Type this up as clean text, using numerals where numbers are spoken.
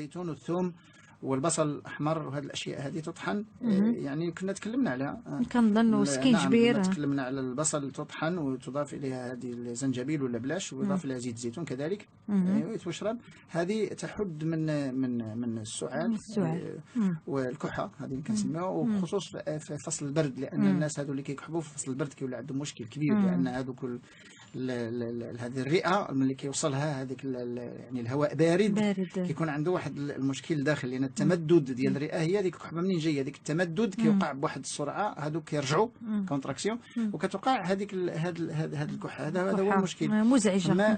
الزيتون والثوم والبصل الاحمر وهذه الاشياء هذه تطحن. يعني كنا تكلمنا عليها، كنظن وسكينجبير. نعم تكلمنا على البصل تطحن وتضاف اليها هذه الزنجبيل ولا بلاش، ويضاف لها زيت زيتون كذلك وتشرب. هذه تحد من السعال والكحه، هذه اللي كنسميوها، وخصوص في فصل البرد، لان الناس هذو اللي كيكحبوا في فصل البرد كيولي عندهم مشكل كبير، لان هذوك هذه الرئه ملي كيوصلها هذيك يعني الهواء بارد كيكون عنده واحد المشكل داخل، لان التمدد ديال الرئه هي هذيك الكحبه منين جايه، هذيك التمدد كيوقع بواحد السرعه، هذوك كيرجعوا كونتراكسيون، وكتوقع هذيك هذا الكح، هذا هو المشكل مزعجه.